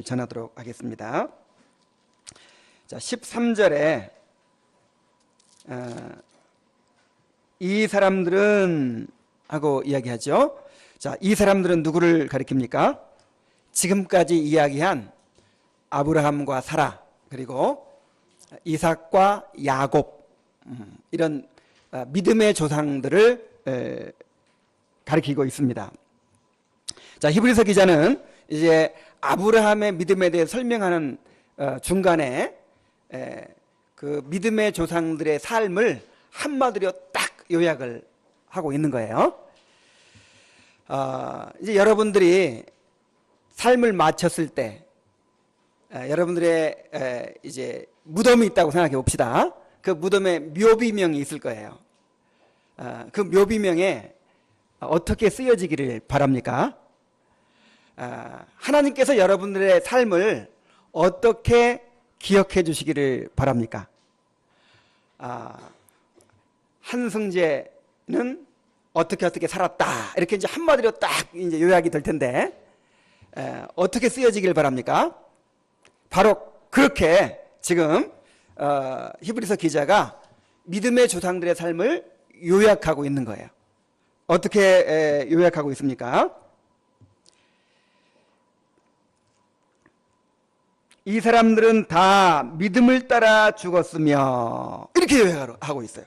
전하도록 하겠습니다. 자, 13절에 이 사람들은 하고 이야기하죠. 자, 이 사람들은 누구를 가리킵니까? 지금까지 이야기한 아브라함과 사라, 그리고 이삭과 야곱, 이런 믿음의 조상들을 가리키고 있습니다. 자, 히브리서 기자는 이제 아브라함의 믿음에 대해 설명하는 중간에 그 믿음의 조상들의 삶을 한마디로 딱 요약을 하고 있는 거예요. 이제 여러분들이 삶을 마쳤을 때 여러분들의 이제 무덤이 있다고 생각해 봅시다. 그 무덤에 묘비명이 있을 거예요. 그 묘비명에 어떻게 쓰여지기를 바랍니까? 하나님께서 여러분들의 삶을 어떻게 기억해 주시기를 바랍니까? 한승재는 어떻게 살았다, 이렇게 이제 한마디로 딱 이제 요약이 될 텐데, 어떻게 쓰여지길 바랍니까? 바로 그렇게 지금 히브리서 기자가 믿음의 조상들의 삶을 요약하고 있는 거예요. 어떻게 요약하고 있습니까? 이 사람들은 다 믿음을 따라 죽었으며, 이렇게 요약하고 있어요.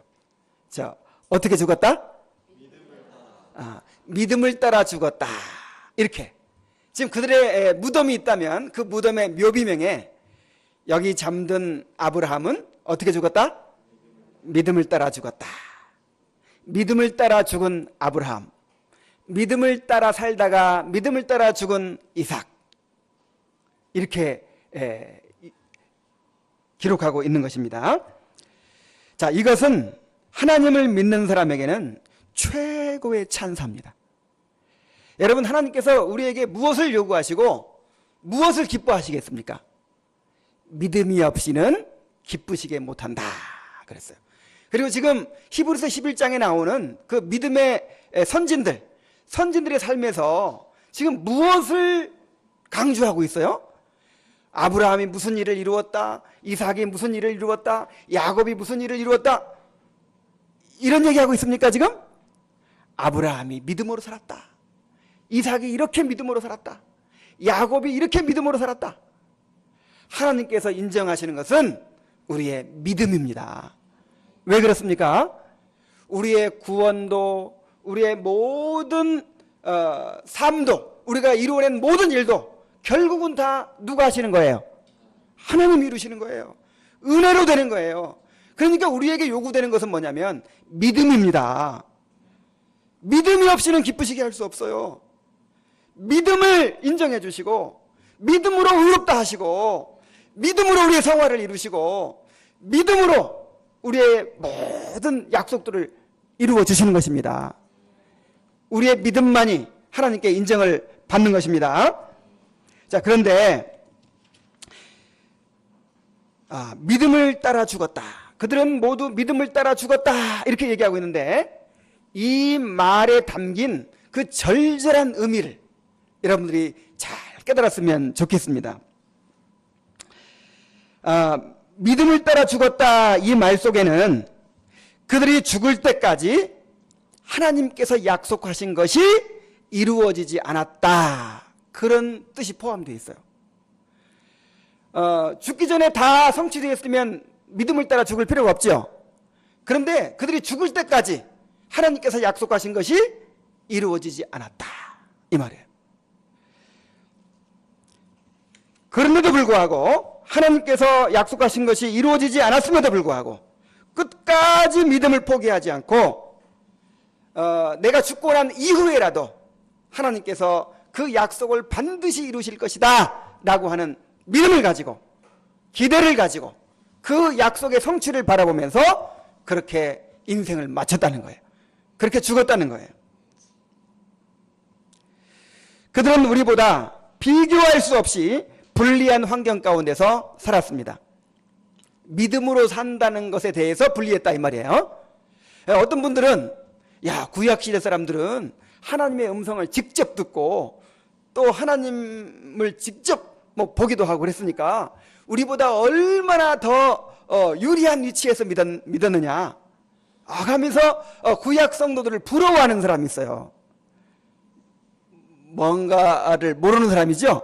자, 어떻게 죽었다? 믿음을 따라 죽었다, 이렇게. 지금 그들의 무덤이 있다면 그 무덤의 묘비명에 여기 잠든 아브라함은 어떻게 죽었다? 믿음을 따라 죽었다. 믿음을 따라 죽은 아브라함, 믿음을 따라 살다가 믿음을 따라 죽은 이삭, 이렇게 기록하고 있는 것입니다. 자, 이것은 하나님을 믿는 사람에게는 최고의 찬사입니다. 여러분, 하나님께서 우리에게 무엇을 요구하시고 무엇을 기뻐하시겠습니까? 믿음이 없이는 기쁘시게 못한다 그랬어요. 그리고 지금 히브리서 11장에 나오는 그 믿음의 선진들의 삶에서 지금 무엇을 강조하고 있어요? 아브라함이 무슨 일을 이루었다, 이삭이 무슨 일을 이루었다, 야곱이 무슨 일을 이루었다, 이런 얘기하고 있습니까 지금? 아브라함이 믿음으로 살았다, 이삭이 이렇게 믿음으로 살았다, 야곱이 이렇게 믿음으로 살았다. 하나님께서 인정하시는 것은 우리의 믿음입니다. 왜 그렇습니까? 우리의 구원도, 우리의 모든 삶도, 우리가 이루어낸 모든 일도 결국은 다 누가 하시는 거예요? 하나님이 이루시는 거예요. 은혜로 되는 거예요. 그러니까 우리에게 요구되는 것은 뭐냐면 믿음입니다. 믿음이 없이는 기쁘시게 할 수 없어요. 믿음을 인정해 주시고, 믿음으로 의롭다 하시고, 믿음으로 우리의 성화를 이루시고, 믿음으로 우리의 모든 약속들을 이루어 주시는 것입니다. 우리의 믿음만이 하나님께 인정을 받는 것입니다. 자, 그런데 믿음을 따라 죽었다, 그들은 모두 믿음을 따라 죽었다, 이렇게 얘기하고 있는데, 이 말에 담긴 그 절절한 의미를 여러분들이 잘 깨달았으면 좋겠습니다. 믿음을 따라 죽었다, 이 말 속에는 그들이 죽을 때까지 하나님께서 약속하신 것이 이루어지지 않았다, 그런 뜻이 포함되어 있어요. 죽기 전에 다 성취되었으면 믿음을 따라 죽을 필요가 없죠. 그런데 그들이 죽을 때까지 하나님께서 약속하신 것이 이루어지지 않았다, 이 말이에요. 그런데도 불구하고, 하나님께서 약속하신 것이 이루어지지 않았음에도 불구하고 끝까지 믿음을 포기하지 않고 내가 죽고 난 이후에라도 하나님께서 그 약속을 반드시 이루실 것이다 라고 하는 믿음을 가지고, 기대를 가지고 그 약속의 성취를 바라보면서 그렇게 인생을 마쳤다는 거예요. 그렇게 죽었다는 거예요. 그들은 우리보다 비교할 수 없이 불리한 환경 가운데서 살았습니다. 믿음으로 산다는 것에 대해서 불리했다, 이 말이에요. 어떤 분들은, 야, 구약시대 사람들은 하나님의 음성을 직접 듣고 또 하나님을 직접 뭐 보기도 하고 그랬으니까 우리보다 얼마나 더 유리한 위치에서 믿었느냐 하면서 구약 성도들을 부러워하는 사람이 있어요. 뭔가를 모르는 사람이죠.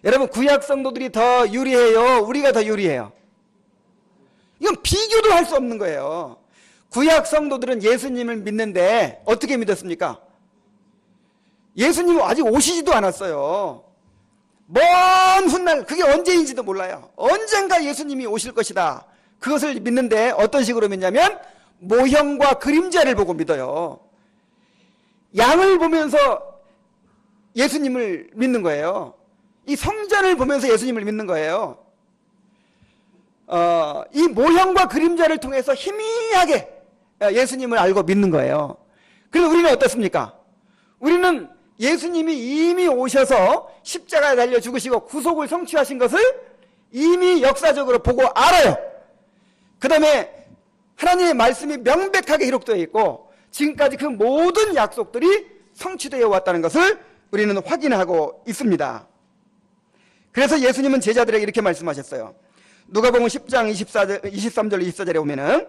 여러분, 구약 성도들이 더 유리해요? 우리가 더 유리해요? 이건 비교도 할 수 없는 거예요. 구약 성도들은 예수님을 믿는데 어떻게 믿었습니까? 예수님이 아직 오시지도 않았어요. 먼 훗날, 그게 언제인지도 몰라요. 언젠가 예수님이 오실 것이다. 그것을 믿는데 어떤 식으로 믿냐면 모형과 그림자를 보고 믿어요. 양을 보면서 예수님을 믿는 거예요. 이 성전을 보면서 예수님을 믿는 거예요. 이 모형과 그림자를 통해서 희미하게 예수님을 알고 믿는 거예요. 그래서 우리는 어떻습니까? 우리는 예수님이 이미 오셔서 십자가에 달려 죽으시고 구속을 성취하신 것을 이미 역사적으로 보고 알아요. 그 다음에 하나님의 말씀이 명백하게 기록되어 있고 지금까지 그 모든 약속들이 성취되어 왔다는 것을 우리는 확인하고 있습니다. 그래서 예수님은 제자들에게 이렇게 말씀하셨어요. 누가복음 10장 23절 24절에 오면은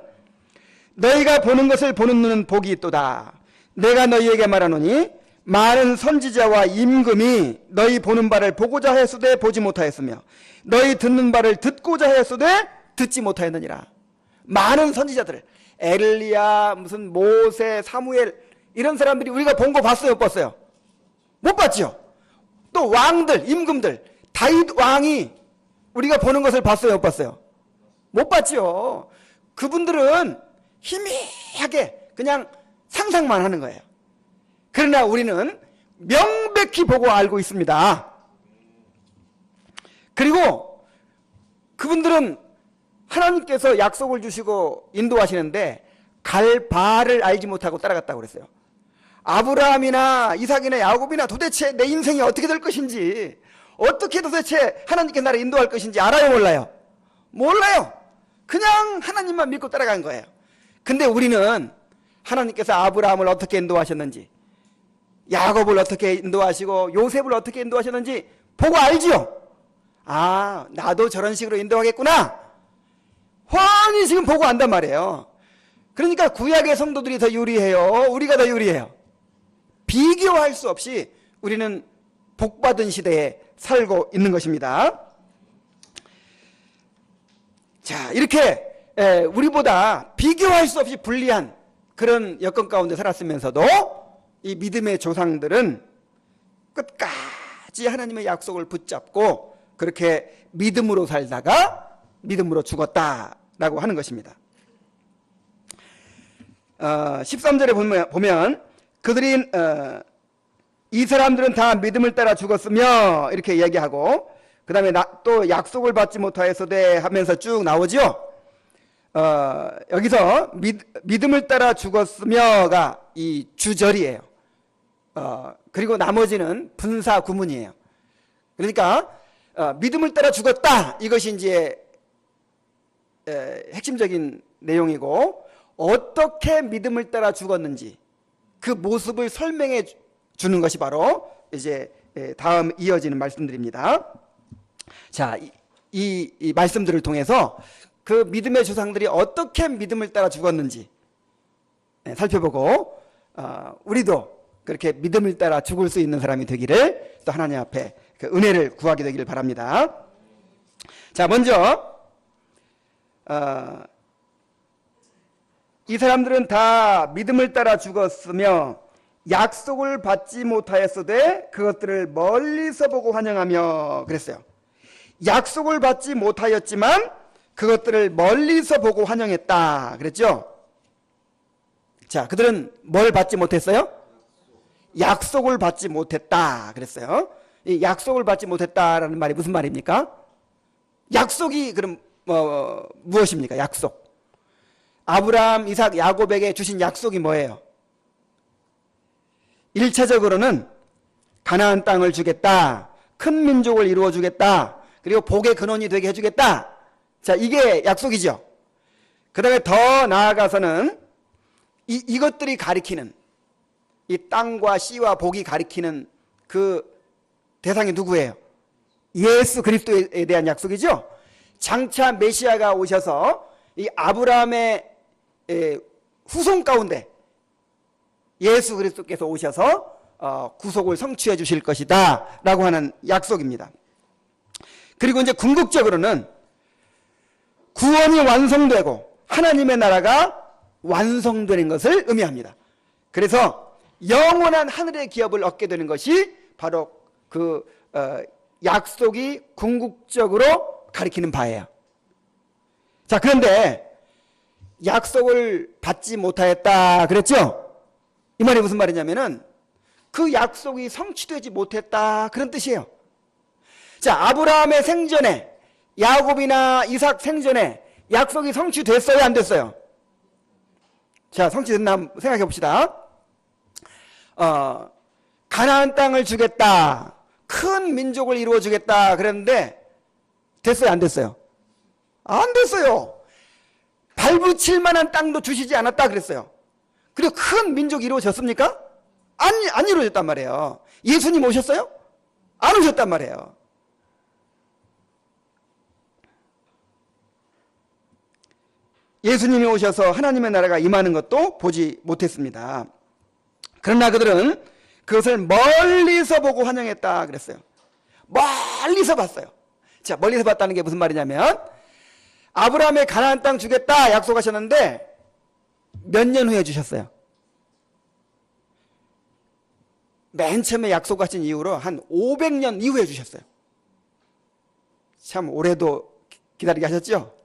너희가 보는 것을 보는 눈은 복이 있도다. 내가 너희에게 말하노니 많은 선지자와 임금이 너희 보는 바를 보고자 하였으되 보지 못하였으며 너희 듣는 바를 듣고자 하였으되 듣지 못하였느니라. 많은 선지자들, 엘리야, 무슨 모세, 사무엘, 이런 사람들이 우리가 본 거 봤어요, 못 봤어요? 못 봤죠. 또 왕들, 임금들, 다윗 왕이 우리가 보는 것을 봤어요, 못 봤어요? 못 봤죠. 그분들은 희미하게 그냥 상상만 하는 거예요. 그러나 우리는 명백히 보고 알고 있습니다. 그리고 그분들은 하나님께서 약속을 주시고 인도하시는데 갈 바를 알지 못하고 따라갔다고 그랬어요. 아브라함이나 이삭이나 야곱이나 도대체 내 인생이 어떻게 될 것인지, 어떻게 도대체 하나님께 나를 인도할 것인지 알아요, 몰라요? 몰라요. 그냥 하나님만 믿고 따라간 거예요. 근데 우리는 하나님께서 아브라함을 어떻게 인도하셨는지, 야곱을 어떻게 인도하시고 요셉을 어떻게 인도하셨는지 보고 알지요. 아, 나도 저런 식으로 인도하겠구나. 훤히 지금 보고 안단 말이에요. 그러니까 구약의 성도들이 더 유리해요? 우리가 더 유리해요? 비교할 수 없이 우리는 복받은 시대에 살고 있는 것입니다. 자, 이렇게 우리보다 비교할 수 없이 불리한 그런 여건 가운데 살았으면서도 이 믿음의 조상들은 끝까지 하나님의 약속을 붙잡고 그렇게 믿음으로 살다가 믿음으로 죽었다라고 하는 것입니다. 13절에 보면 그들이 이 사람들은 다 믿음을 따라 죽었으며 이렇게 얘기하고, 그 다음에 또 약속을 받지 못하였으되 하면서 쭉 나오죠. 여기서 믿음을 따라 죽었으며가 이 주절이에요. 그리고 나머지는 분사 구문이에요. 그러니까 믿음을 따라 죽었다, 이것이 이제 핵심적인 내용이고, 어떻게 믿음을 따라 죽었는지 그 모습을 설명해 주는 것이 바로 이제 다음 이어지는 말씀들입니다. 자, 이 말씀들을 통해서 그 믿음의 조상들이 어떻게 믿음을 따라 죽었는지 살펴보고 우리도 그렇게 믿음을 따라 죽을 수 있는 사람이 되기를 또 하나님 앞에 그 은혜를 구하게 되기를 바랍니다. 자, 먼저 이 사람들은 다 믿음을 따라 죽었으며 약속을 받지 못하였으되 그것들을 멀리서 보고 환영하며 그랬어요. 약속을 받지 못하였지만 그것들을 멀리서 보고 환영했다 그랬죠. 자, 그들은 뭘 받지 못했어요? 약속을 받지 못했다 그랬어요. 이 약속을 받지 못했다라는 말이 무슨 말입니까? 약속이 그럼 무엇입니까? 약속. 아브라함, 이삭, 야곱에게 주신 약속이 뭐예요? 1차적으로는 가나안 땅을 주겠다, 큰 민족을 이루어 주겠다, 그리고 복의 근원이 되게 해주겠다. 자, 이게 약속이죠. 그 다음에 더 나아가서는 이것들이 가리키는, 이 땅과 씨와 복이 가리키는 그 대상이 누구예요? 예수 그리스도에 대한 약속이죠. 장차 메시아가 오셔서 이 아브라함의 후손 가운데 예수 그리스도께서 오셔서 구속을 성취해 주실 것이다 라고 하는 약속입니다. 그리고 이제 궁극적으로는 구원이 완성되고 하나님의 나라가 완성되는 것을 의미합니다. 그래서 영원한 하늘의 기업을 얻게 되는 것이 바로 그 약속이 궁극적으로 가리키는 바예요. 자, 그런데 약속을 받지 못하였다 그랬죠? 이 말이 무슨 말이냐면은 그 약속이 성취되지 못했다 그런 뜻이에요. 자, 아브라함의 생전에, 야곱이나 이삭 생전에 약속이 성취됐어요, 안 됐어요? 자, 성취됐나 한번 생각해 봅시다. 가나안 땅을 주겠다, 큰 민족을 이루어 주겠다 그랬는데 됐어요, 안 됐어요? 안 됐어요. 발붙일 만한 땅도 주시지 않았다 그랬어요. 그리고 큰 민족이 이루어졌습니까? 안 이루어졌단 말이에요. 예수님 오셨어요? 안 오셨단 말이에요. 예수님이 오셔서 하나님의 나라가 임하는 것도 보지 못했습니다. 그러나 그들은 그것을 멀리서 보고 환영했다 그랬어요. 멀리서 봤어요. 자, 멀리서 봤다는 게 무슨 말이냐면 아브라함의 가나안 땅 주겠다 약속하셨는데 몇 년 후에 주셨어요? 맨 처음에 약속하신 이후로 한 500년 이후에 주셨어요. 참 오래도 기다리게 하셨죠?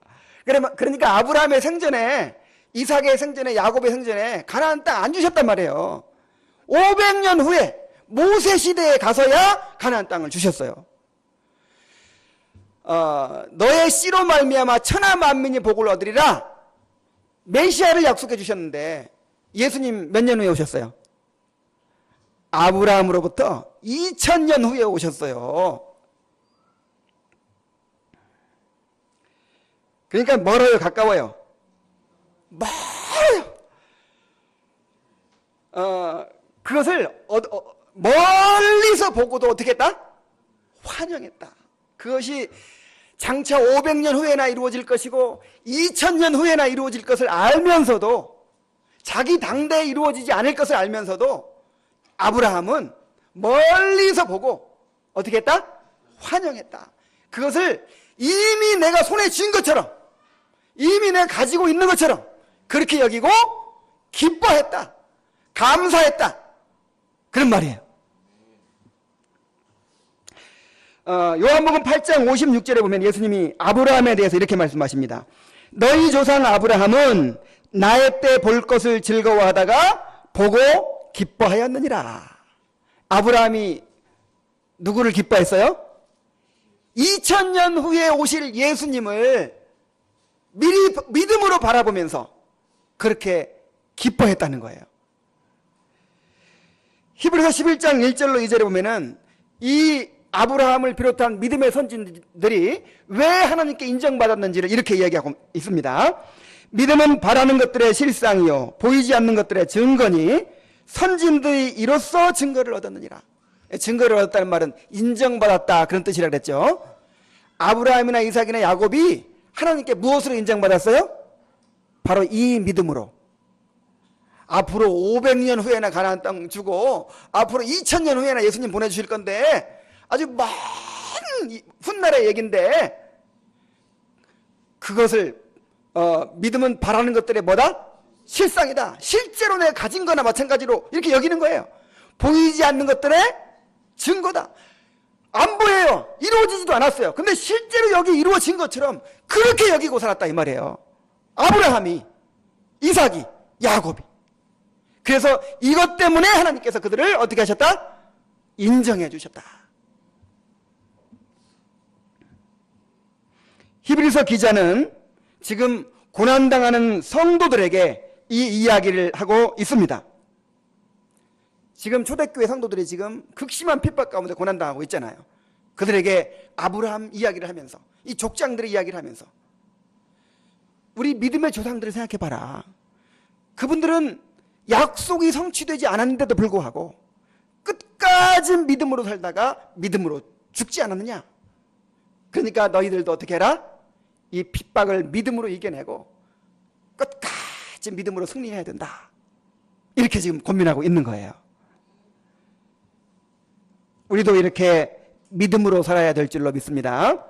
그러니까 아브라함의 생전에, 이삭의 생전에, 야곱의 생전에 가나안 땅 안 주셨단 말이에요. 500년 후에 모세 시대에 가서야 가나안 땅을 주셨어요. 너의 씨로 말미암아 천하 만민이 복을 얻으리라 메시아를 약속해 주셨는데 예수님 몇 년 후에 오셨어요? 아브라함으로부터 2000년 후에 오셨어요. 그러니까 멀어요, 가까워요? 멀어요. 그것을 멀리서 보고도 어떻게 했다? 환영했다. 그것이 장차 500년 후에나 이루어질 것이고 2000년 후에나 이루어질 것을 알면서도, 자기 당대에 이루어지지 않을 것을 알면서도 아브라함은 멀리서 보고 어떻게 했다? 환영했다. 그것을 이미 내가 손에 쥔 것처럼, 이미 내가 가지고 있는 것처럼 그렇게 여기고 기뻐했다, 감사했다, 그런 말이에요. 요한복음 8장 56절에 보면 예수님이 아브라함에 대해서 이렇게 말씀하십니다. 너희 조상 아브라함은 나의 때 볼 것을 즐거워하다가 보고 기뻐하였느니라. 아브라함이 누구를 기뻐했어요? 2000년 후에 오실 예수님을 미리 믿음으로 바라보면서 그렇게 기뻐했다는 거예요. 히브리서 11장 1절로 2절에 보면은 이 아브라함을 비롯한 믿음의 선진들이 왜 하나님께 인정받았는지를 이렇게 이야기하고 있습니다. 믿음은 바라는 것들의 실상이요 보이지 않는 것들의 증거니 선진들이 이로써 증거를 얻었느니라. 증거를 얻었다는 말은 인정받았다 그런 뜻이라 그랬죠. 아브라함이나 이삭이나 야곱이 하나님께 무엇으로 인정받았어요? 바로 이 믿음으로. 앞으로 500년 후에나 가나안 땅 주고 앞으로 2000년 후에나 예수님 보내주실 건데 아주 먼 훗날의 얘기인데 그것을 믿음은 바라는 것들의 뭐다? 실상이다. 실제로 내가 가진 거나 마찬가지로 이렇게 여기는 거예요. 보이지 않는 것들의 증거다. 안 보여요. 이루어지지도 않았어요. 근데 실제로 여기 이루어진 것처럼 그렇게 여기고 살았다 이 말이에요. 아브라함이, 이삭이, 야곱이. 그래서 이것 때문에 하나님께서 그들을 어떻게 하셨다? 인정해 주셨다. 히브리서 기자는 지금 고난당하는 성도들에게 이 이야기를 하고 있습니다. 지금 초대교회 성도들이 지금 극심한 핍박 가운데 고난당하고 있잖아요. 그들에게 아브라함 이야기를 하면서, 이 족장들의 이야기를 하면서 우리 믿음의 조상들을 생각해봐라. 그분들은 약속이 성취되지 않았는데도 불구하고 끝까지 믿음으로 살다가 믿음으로 죽지 않았느냐. 그러니까 너희들도 어떻게 해라? 이 핍박을 믿음으로 이겨내고 끝까지 믿음으로 승리해야 된다. 이렇게 지금 고민하고 있는 거예요. 우리도 이렇게 믿음으로 살아야 될 줄로 믿습니다.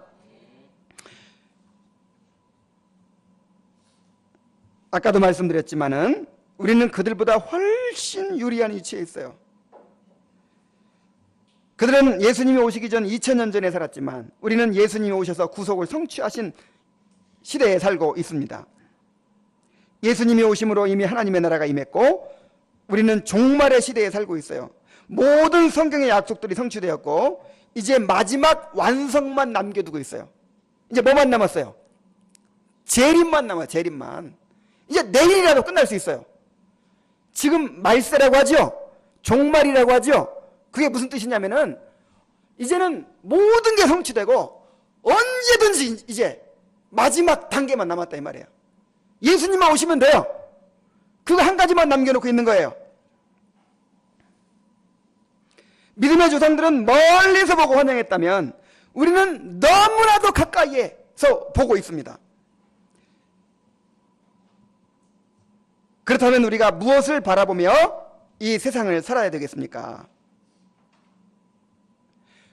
아까도 말씀드렸지만은 우리는 그들보다 훨씬 유리한 위치에 있어요. 그들은 예수님이 오시기 전 2000년 전에 살았지만 우리는 예수님이 오셔서 구속을 성취하신 시대에 살고 있습니다. 예수님이 오심으로 이미 하나님의 나라가 임했고 우리는 종말의 시대에 살고 있어요. 모든 성경의 약속들이 성취되었고 이제 마지막 완성만 남겨두고 있어요. 이제 뭐만 남았어요? 재림만 남아요. 재림만. 이제 내일이라도 끝날 수 있어요. 지금 말세라고 하죠. 종말이라고 하죠. 그게 무슨 뜻이냐면은 이제는 모든 게 성취되고 언제든지 이제 마지막 단계만 남았다 이 말이에요. 예수님만 오시면 돼요. 그거 한 가지만 남겨놓고 있는 거예요. 믿음의 조상들은 멀리서 보고 환영했다면 우리는 너무나도 가까이에서 보고 있습니다. 그렇다면 우리가 무엇을 바라보며 이 세상을 살아야 되겠습니까?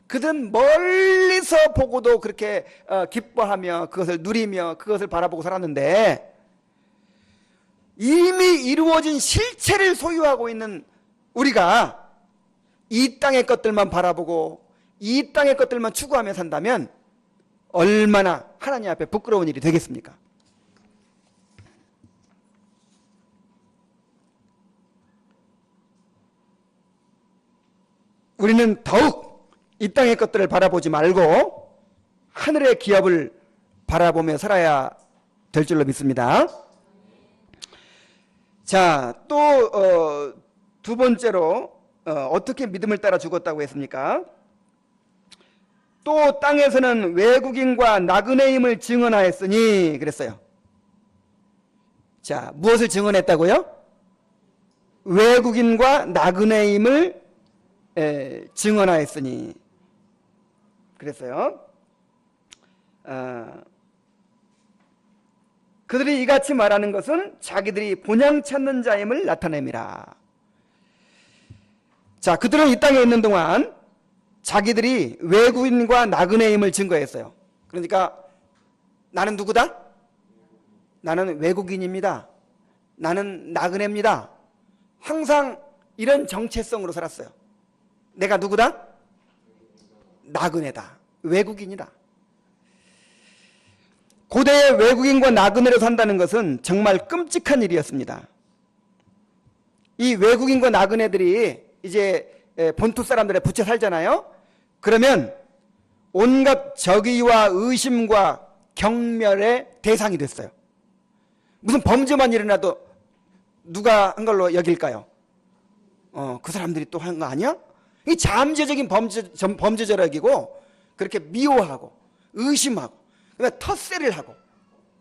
그들은 멀리서 보고도 그렇게 기뻐하며 그것을 누리며 그것을 바라보고 살았는데 이미 이루어진 실체를 소유하고 있는 우리가 이 땅의 것들만 바라보고 이 땅의 것들만 추구하며 산다면 얼마나 하나님 앞에 부끄러운 일이 되겠습니까? 우리는 더욱 이 땅의 것들을 바라보지 말고 하늘의 기업을 바라보며 살아야 될 줄로 믿습니다. 자, 또 두 번째로 어떻게 믿음을 따라 죽었다고 했습니까? 또 땅에서는 외국인과 나그네임을 증언하였으니 그랬어요. 자, 무엇을 증언했다고요? 외국인과 나그네임을 증언하였으니 그랬어요. 그들이 이같이 말하는 것은 자기들이 본향 찾는 자임을 나타냅니다. 자, 그들은 이 땅에 있는 동안 자기들이 외국인과 나그네임을 증거했어요. 그러니까 나는 누구다? 나는 외국인입니다. 나는 나그네입니다. 항상 이런 정체성으로 살았어요. 내가 누구다? 나그네다. 외국인이다. 고대의 외국인과 나그네로 산다는 것은 정말 끔찍한 일이었습니다. 이 외국인과 나그네들이 이제 본토 사람들의 부채 살잖아요. 그러면 온갖 적의와 의심과 경멸의 대상이 됐어요. 무슨 범죄만 일어나도 누가 한 걸로 여길까요? 그 사람들이 또 한 거 아니야? 이 잠재적인 범죄자락이고 그렇게 미워하고 의심하고 그다음에 텃세를 하고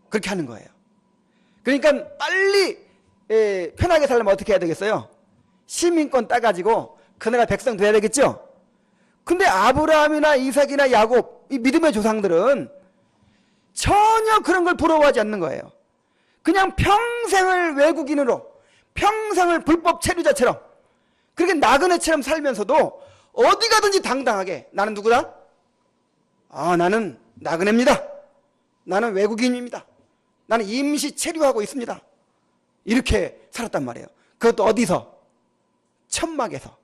그렇게 하는 거예요. 그러니까 빨리 편하게 살려면 어떻게 해야 되겠어요? 시민권 따가지고 그 나라 백성 돼야 되겠죠? 근데 아브라함이나 이삭이나 야곱 이 믿음의 조상들은 전혀 그런 걸 부러워하지 않는 거예요. 그냥 평생을 외국인으로 평생을 불법 체류자처럼 그렇게 나그네처럼 살면서도 어디 가든지 당당하게 나는 누구다? 나는 나그네입니다. 나는 외국인입니다. 나는 임시 체류하고 있습니다. 이렇게 살았단 말이에요. 그것도 어디서? 천막에서.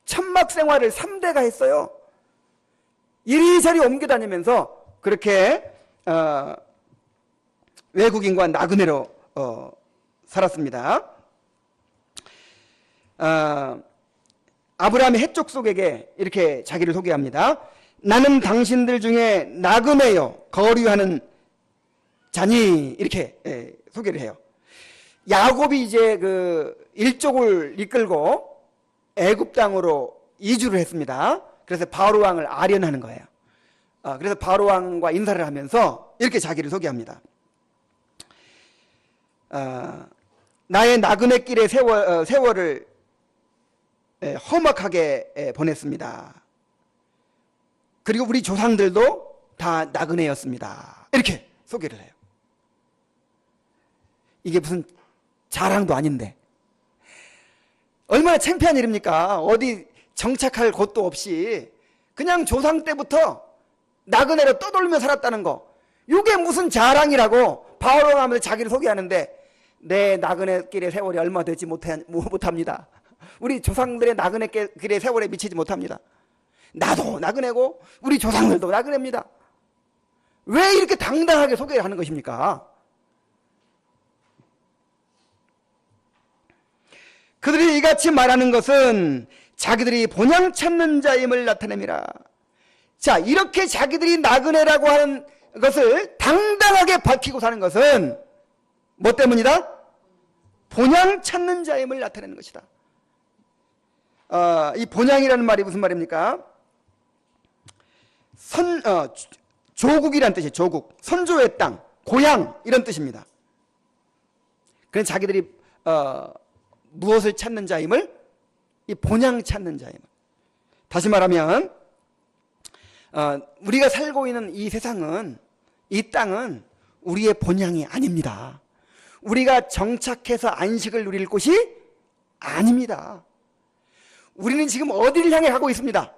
천막 생활을 3대가 했어요. 이리저리 옮겨 다니면서 그렇게 외국인과 나그네로 살았습니다. 아브라함의 해족 속에게 이렇게 자기를 소개합니다. 나는 당신들 중에 나그네요 거류하는 자니 이렇게 소개를 해요. 야곱이 이제 그 일족을 이끌고 애굽 땅으로 이주를 했습니다. 그래서 바로 왕을 아련하는 거예요. 그래서 바로 왕과 인사를 하면서 이렇게 자기를 소개합니다. 나의 나그네 길의 세월을 험악하게 보냈습니다. 그리고 우리 조상들도 다 나그네였습니다. 이렇게 소개를 해요. 이게 무슨 자랑도 아닌데 얼마나 창피한 일입니까? 어디 정착할 곳도 없이 그냥 조상 때부터 나그네로 떠돌며 살았다는 거, 이게 무슨 자랑이라고 바오로 하면서 자기를 소개하는데, 내 나그네길의 세월이 얼마 되지 못합니다. 우리 조상들의 나그네길의 세월에 미치지 못합니다. 나도 나그네고 우리 조상들도 나그네입니다. 왜 이렇게 당당하게 소개를 하는 것입니까? 그들이 이같이 말하는 것은 자기들이 본향 찾는 자임을 나타냅니다. 자, 이렇게 자기들이 나그네라고 하는 것을 당당하게 밝히고 사는 것은 뭐 때문이다? 본향 찾는 자임을 나타내는 것이다. 이 본향이라는 말이 무슨 말입니까? 조국이란 뜻이에요. 조국, 선조의 땅, 고향, 이런 뜻입니다. 그런 자기들이 무엇을 찾는 자임을, 이 본향 찾는 자임을. 다시 말하면 우리가 살고 있는 이 세상은, 이 땅은 우리의 본향이 아닙니다. 우리가 정착해서 안식을 누릴 곳이 아닙니다. 우리는 지금 어디를 향해 가고 있습니다?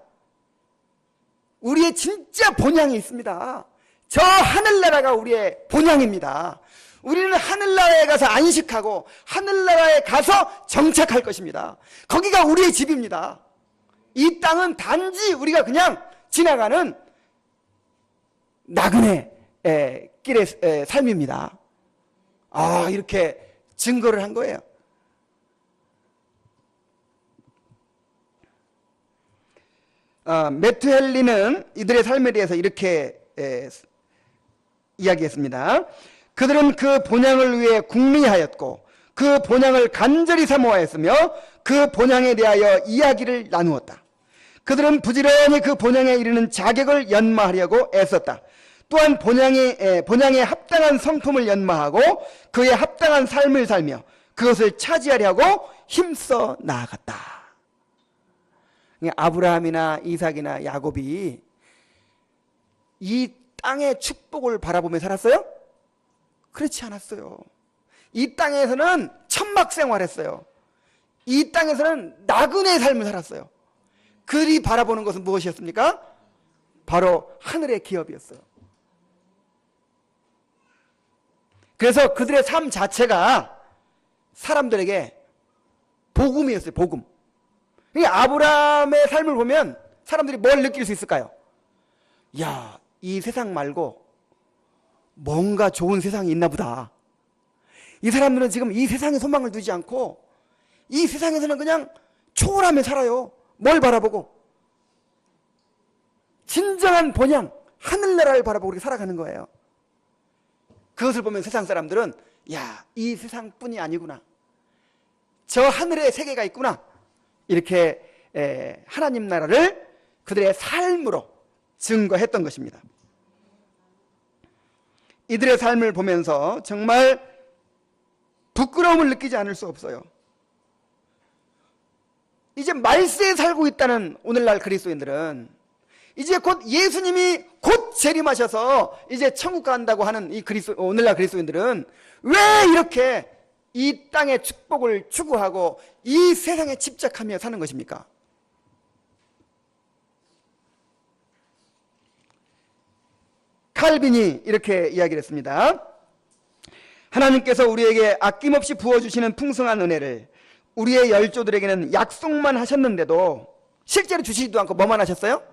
우리의 진짜 본향이 있습니다. 저 하늘나라가 우리의 본향입니다. 우리는 하늘나라에 가서 안식하고 하늘나라에 가서 정착할 것입니다. 거기가 우리의 집입니다. 이 땅은 단지 우리가 그냥 지나가는 나그네 길의 삶입니다. 이렇게 증거를 한 거예요. 메투헬리는 이들의 삶에 대해서 이렇게 이야기했습니다. 그들은 그 본향을 위해 궁리하였고 그 본향을 간절히 사모하였으며 그 본향에 대하여 이야기를 나누었다. 그들은 부지런히 그 본향에 이르는 자격을 연마하려고 애썼다. 또한 본향에 합당한 성품을 연마하고 그에 합당한 삶을 살며 그것을 차지하려고 힘써 나아갔다. 아브라함이나 이삭이나 야곱이 이 땅의 축복을 바라보며 살았어요? 그렇지 않았어요. 이 땅에서는 천막 생활했어요. 이 땅에서는 나그네의 삶을 살았어요. 그들이 바라보는 것은 무엇이었습니까? 바로 하늘의 기업이었어요. 그래서 그들의 삶 자체가 사람들에게 복음이었어요. 복음. 아브라함의 삶을 보면 사람들이 뭘 느낄 수 있을까요? 야, 이 세상 말고 뭔가 좋은 세상이 있나 보다. 이 사람들은 지금 이 세상에 소망을 두지 않고 이 세상에서는 그냥 초월하며 살아요. 뭘 바라보고? 진정한 본향, 하늘나라를 바라보고 이렇게 살아가는 거예요. 그것을 보면 세상 사람들은 야, 이 세상뿐이 아니구나. 저 하늘의 세계가 있구나. 이렇게 하나님 나라를 그들의 삶으로 증거했던 것입니다. 이들의 삶을 보면서 정말 부끄러움을 느끼지 않을 수 없어요. 이제 말세에 살고 있다는 오늘날 그리스도인들은 이제 곧 예수님이 곧 재림하셔서 이제 천국 간다고 하는 이 오늘날 그리스도인들은 왜 이렇게 이 땅의 축복을 추구하고 이 세상에 집착하며 사는 것입니까? 칼빈이 이렇게 이야기를 했습니다. 하나님께서 우리에게 아낌없이 부어주시는 풍성한 은혜를 우리의 열조들에게는 약속만 하셨는데도 실제로 주시지도 않고 뭐만 하셨어요?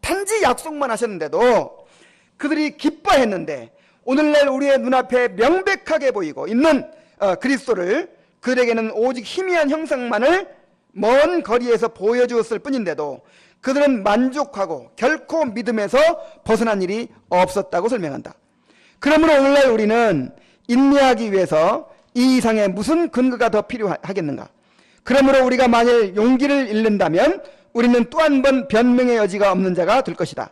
단지 약속만 하셨는데도 그들이 기뻐했는데 오늘날 우리의 눈앞에 명백하게 보이고 있는 그리스도를 그들에게는 오직 희미한 형상만을 먼 거리에서 보여주었을 뿐인데도 그들은 만족하고 결코 믿음에서 벗어난 일이 없었다고 설명한다. 그러므로 오늘날 우리는 인내하기 위해서 이 이상의 무슨 근거가 더 필요하겠는가? 그러므로 우리가 만일 용기를 잃는다면 우리는 또 한 번 변명의 여지가 없는 자가 될 것이다.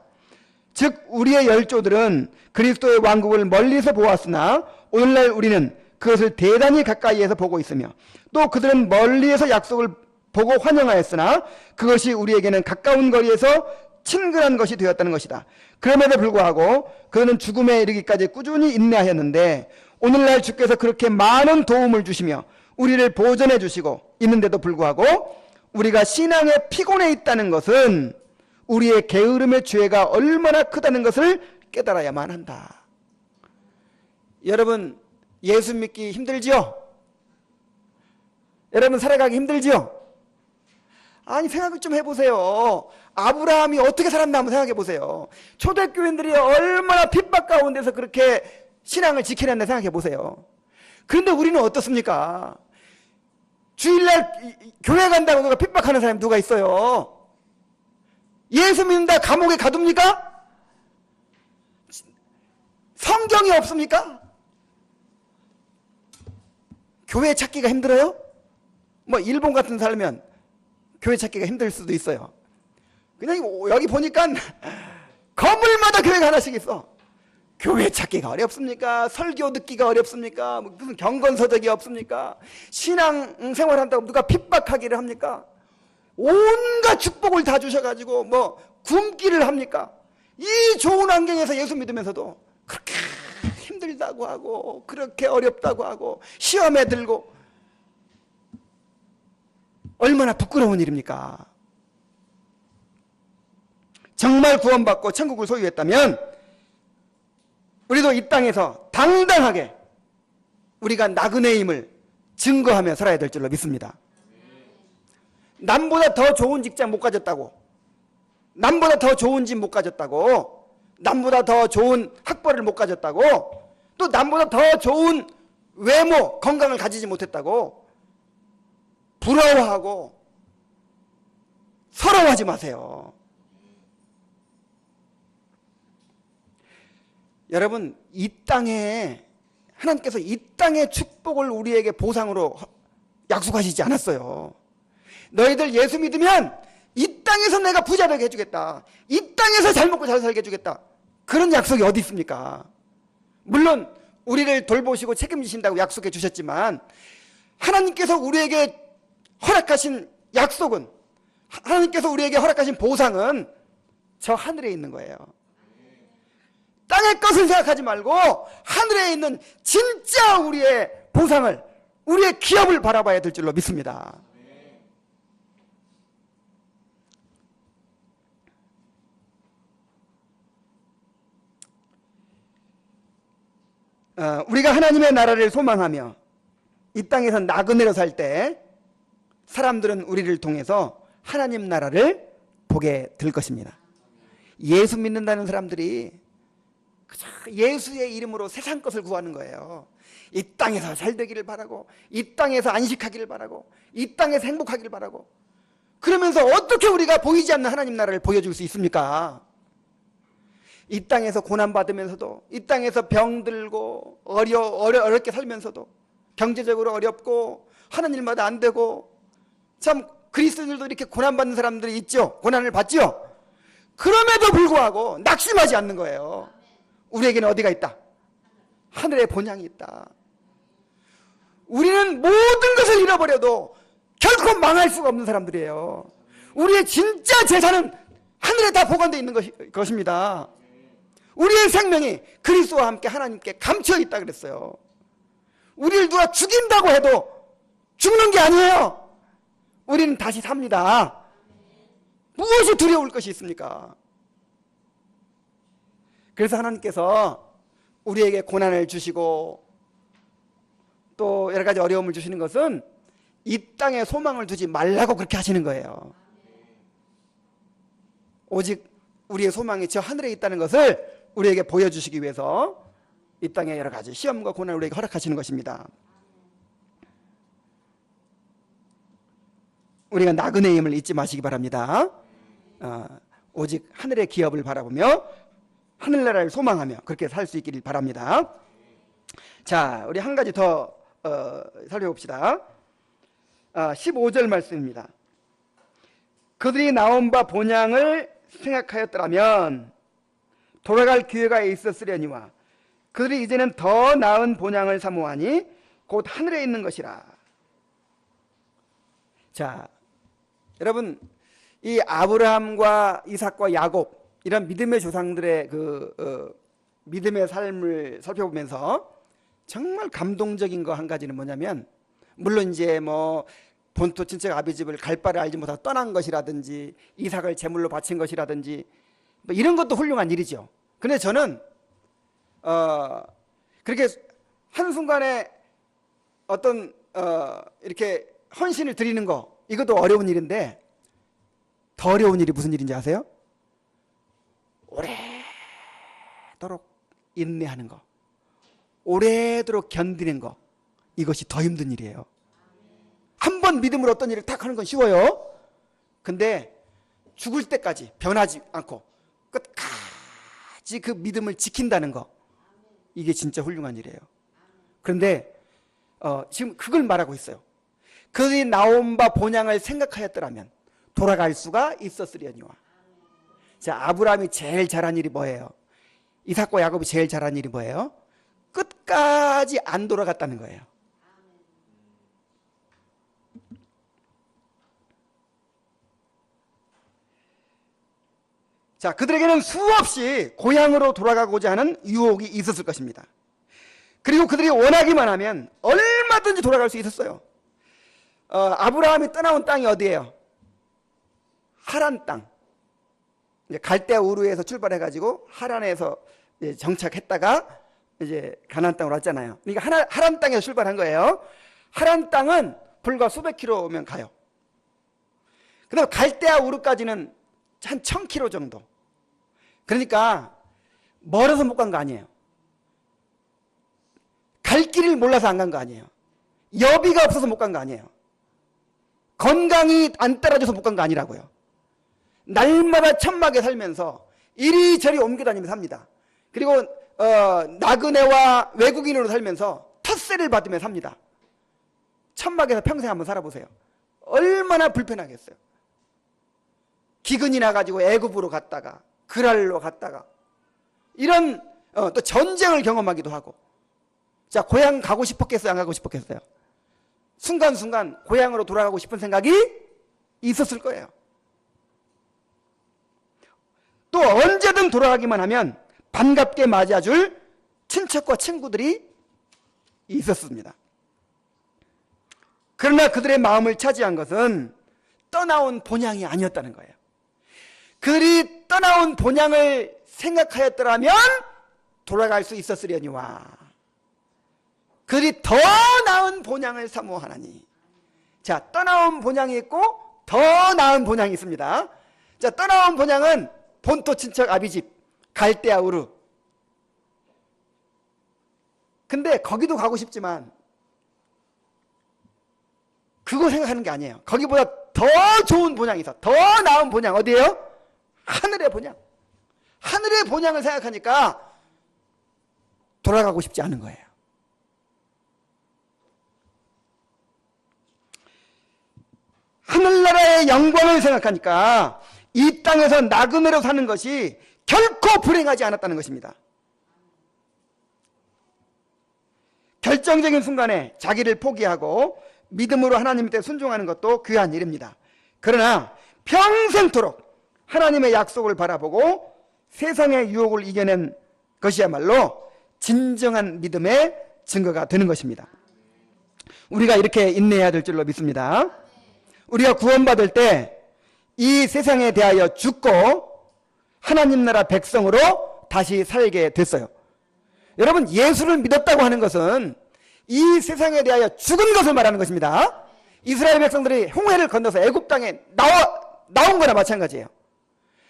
즉 우리의 열조들은 그리스도의 왕국을 멀리서 보았으나 오늘날 우리는 그것을 대단히 가까이에서 보고 있으며 또 그들은 멀리에서 약속을 보고 환영하였으나 그것이 우리에게는 가까운 거리에서 친근한 것이 되었다는 것이다. 그럼에도 불구하고 그는 죽음에 이르기까지 꾸준히 인내하였는데 오늘날 주께서 그렇게 많은 도움을 주시며 우리를 보존해 주시고 있는데도 불구하고 우리가 신앙에 피곤해 있다는 것은 우리의 게으름의 죄가 얼마나 크다는 것을 깨달아야만 한다. 여러분, 예수 믿기 힘들지요? 여러분, 살아가기 힘들지요? 아니, 생각을 좀 해보세요. 아브라함이 어떻게 살았나 한번 생각해 보세요. 초대교인들이 얼마나 핍박 가운데서 그렇게 신앙을 지켜냈나 생각해 보세요. 그런데 우리는 어떻습니까? 주일날 교회 간다고 누가 핍박하는 사람이 누가 있어요? 예수 믿는다 감옥에 가둡니까? 성경이 없습니까? 교회 찾기가 힘들어요? 뭐 일본 같은 살면 교회 찾기가 힘들 수도 있어요. 그냥 여기 보니까 건물마다 교회가 하나씩 있어. 교회 찾기가 어렵습니까? 설교 듣기가 어렵습니까? 무슨 경건서적이 없습니까? 신앙 생활한다고 누가 핍박하기를 합니까? 온갖 축복을 다 주셔가지고 뭐 굶기를 합니까? 이 좋은 환경에서 예수 믿으면서도 그렇게 힘들다고 하고 그렇게 어렵다고 하고 시험에 들고 얼마나 부끄러운 일입니까? 정말 구원받고 천국을 소유했다면 우리도 이 땅에서 당당하게 우리가 나그네임을 증거하며 살아야 될 줄로 믿습니다. 남보다 더 좋은 직장 못 가졌다고, 남보다 더 좋은 집 못 가졌다고, 남보다 더 좋은 학벌을 못 가졌다고, 또 남보다 더 좋은 외모, 건강을 가지지 못했다고 부러워하고 서러워하지 마세요. 여러분, 이 땅에 하나님께서 이 땅의 축복을 우리에게 보상으로 약속하시지 않았어요. 너희들 예수 믿으면 이 땅에서 내가 부자 되게 해주겠다, 이 땅에서 잘 먹고 잘 살게 해주겠다, 그런 약속이 어디 있습니까? 물론 우리를 돌보시고 책임지신다고 약속해 주셨지만 하나님께서 우리에게 허락하신 약속은, 하나님께서 우리에게 허락하신 보상은 저 하늘에 있는 거예요. 땅의 것을 생각하지 말고 하늘에 있는 진짜 우리의 보상을, 우리의 기업을 바라봐야 될 줄로 믿습니다. 우리가 하나님의 나라를 소망하며 이 땅에서 나그네로 살 때 사람들은 우리를 통해서 하나님 나라를 보게 될 것입니다. 예수 믿는다는 사람들이 예수의 이름으로 세상 것을 구하는 거예요. 이 땅에서 잘 되기를 바라고, 이 땅에서 안식하기를 바라고, 이 땅에서 행복하기를 바라고, 그러면서 어떻게 우리가 보이지 않는 하나님 나라를 보여줄 수 있습니까? 이 땅에서 고난받으면서도, 이 땅에서 병들고 어렵게 살면서도, 경제적으로 어렵고 하는 일마다 안 되고, 참 그리스도인들도 이렇게 고난받는 사람들이 있죠. 고난을 받죠. 그럼에도 불구하고 낙심하지 않는 거예요. 우리에게는 어디가 있다? 하늘의 본향이 있다. 우리는 모든 것을 잃어버려도 결코 망할 수가 없는 사람들이에요. 우리의 진짜 재산은 하늘에 다 보관되어 있는 것입니다. 우리의 생명이 그리스도와 함께 하나님께 감춰 있다 그랬어요. 우리를 누가 죽인다고 해도 죽는 게 아니에요. 우리는 다시 삽니다. 무엇이 두려울 것이 있습니까? 그래서 하나님께서 우리에게 고난을 주시고 또 여러 가지 어려움을 주시는 것은 이 땅에 소망을 두지 말라고 그렇게 하시는 거예요. 오직 우리의 소망이 저 하늘에 있다는 것을 우리에게 보여주시기 위해서 이 땅에 여러 가지 시험과 고난을 우리에게 허락하시는 것입니다. 우리가 나그네임을 잊지 마시기 바랍니다. 오직 하늘의 기업을 바라보며 하늘나라를 소망하며 그렇게 살 수 있기를 바랍니다. 자, 우리 한 가지 더 살펴봅시다. 15절 말씀입니다. 그들이 나온 바 본향을 생각하였더라면 돌아갈 기회가 있었으려니와 그들이 이제는 더 나은 본향을 사모하니 곧 하늘에 있는 것이라. 자, 여러분, 이 아브라함과 이삭과 야곱 이런 믿음의 조상들의 믿음의 삶을 살펴보면서 정말 감동적인 거 한 가지는 뭐냐면, 물론 이제 뭐 본토 친척 아비 집을 갈 바를 알지 못하고 떠난 것이라든지 이삭을 제물로 바친 것이라든지 뭐 이런 것도 훌륭한 일이죠. 근데 저는 그렇게 한순간에 어떤 이렇게 헌신을 드리는 거, 이것도 어려운 일인데 더 어려운 일이 무슨 일인지 아세요? 오래도록 인내하는 거, 오래도록 견디는 거, 이것이 더 힘든 일이에요. 한 번 믿음으로 어떤 일을 탁 하는 건 쉬워요. 근데 죽을 때까지 변하지 않고 끝까지 그 믿음을 지킨다는 거, 이게 진짜 훌륭한 일이에요. 그런데 지금 그걸 말하고 있어요. 그들이 나온 바 본향을 생각하였더라면 돌아갈 수가 있었으려니와. 자, 아브라함이 제일 잘한 일이 뭐예요? 이삭과 야곱이 제일 잘한 일이 뭐예요? 끝까지 안 돌아갔다는 거예요. 자, 그들에게는 수없이 고향으로 돌아가고자 하는 유혹이 있었을 것입니다. 그리고 그들이 원하기만 하면 얼마든지 돌아갈 수 있었어요. 아브라함이 떠나온 땅이 어디예요? 하란 땅. 갈대아 우르에서 출발해가지고 하란에서 정착했다가 이제 가나안 땅으로 왔잖아요. 그러니까 하란 땅에서 출발한 거예요. 하란 땅은 불과 수백 킬로면 가요. 그다음 갈대아 우르까지는 한 1000킬로 정도. 그러니까 멀어서 못 간 거 아니에요. 갈 길을 몰라서 안 간 거 아니에요. 여비가 없어서 못 간 거 아니에요. 건강이 안 따라줘서 못 간 거 아니라고요. 날마다 천막에 살면서 이리저리 옮겨 다니면서 삽니다. 그리고 나그네와 외국인으로 살면서 텃세를 받으며 삽니다. 천막에서 평생 한번 살아보세요. 얼마나 불편하겠어요. 기근이 나가지고 애굽으로 갔다가 그랄로 갔다가 이런 또 전쟁을 경험하기도 하고. 자, 고향 가고 싶었겠어요? 안 가고 싶었겠어요? 순간순간 고향으로 돌아가고 싶은 생각이 있었을 거예요. 또 언제든 돌아가기만 하면 반갑게 맞아줄 친척과 친구들이 있었습니다. 그러나 그들의 마음을 차지한 것은 떠나온 본향이 아니었다는 거예요. 그들이 떠나온 본향을 생각하였더라면 돌아갈 수 있었으려니와. 그들이 더 나은 본향을 사모하나니. 자, 떠나온 본향이 있고 더 나은 본향이 있습니다. 자, 떠나온 본향은 본토 친척 아비집 갈대아 우르. 근데 거기도 가고 싶지만 그거 생각하는 게 아니에요. 거기보다 더 좋은 본향이 있어. 더 나은 본향 어디예요? 하늘의 본향. 하늘의 본향을 생각하니까 돌아가고 싶지 않은 거예요. 하늘나라의 영광을 생각하니까 이 땅에서 나그네로 사는 것이 결코 불행하지 않았다는 것입니다. 결정적인 순간에 자기를 포기하고 믿음으로 하나님께 순종하는 것도 귀한 일입니다. 그러나 평생토록 하나님의 약속을 바라보고 세상의 유혹을 이겨낸 것이야말로 진정한 믿음의 증거가 되는 것입니다. 우리가 이렇게 인내해야 될 줄로 믿습니다. 우리가 구원받을 때 이 세상에 대하여 죽고 하나님 나라 백성으로 다시 살게 됐어요. 여러분, 예수를 믿었다고 하는 것은 이 세상에 대하여 죽은 것을 말하는 것입니다. 이스라엘 백성들이 홍해를 건너서 애굽 땅에 나온 거나 마찬가지예요.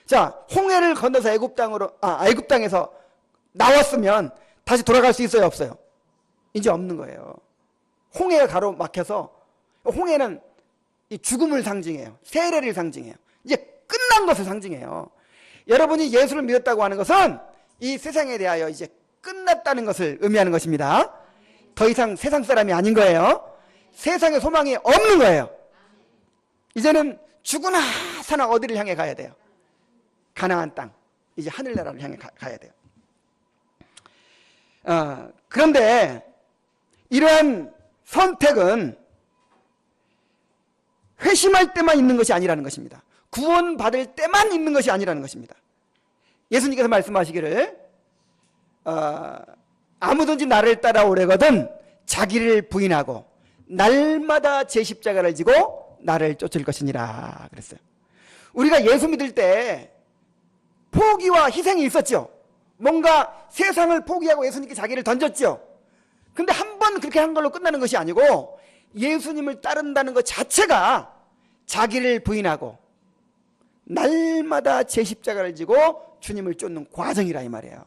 자, 홍해를 건너서 애굽 땅에서 나왔으면 다시 돌아갈 수 있어요, 없어요? 이제 없는 거예요. 홍해가 가로막혀서, 홍해는 이 죽음을 상징해요. 세례를 상징해요. 이제 끝난 것을 상징해요. 여러분이 예수를 믿었다고 하는 것은 이 세상에 대하여 이제 끝났다는 것을 의미하는 것입니다. 더 이상 세상 사람이 아닌 거예요. 세상에 소망이 없는 거예요. 이제는 죽으나 사나 어디를 향해 가야 돼요? 가나안 땅, 이제 하늘나라를 향해 가야 돼요. 그런데 이러한 선택은 회심할 때만 있는 것이 아니라는 것입니다. 구원받을 때만 있는 것이 아니라는 것입니다. 예수님께서 말씀하시기를 아무든지 나를 따라오려거든 자기를 부인하고 날마다 제 십자가를 지고 나를 쫓을 것이니라 그랬어요. 우리가 예수 믿을 때 포기와 희생이 있었죠. 뭔가 세상을 포기하고 예수님께 자기를 던졌죠. 근데 한 번 그렇게 한 걸로 끝나는 것이 아니고 예수님을 따른다는 것 자체가 자기를 부인하고 날마다 제 십자가를 지고 주님을 쫓는 과정이라 이 말이에요.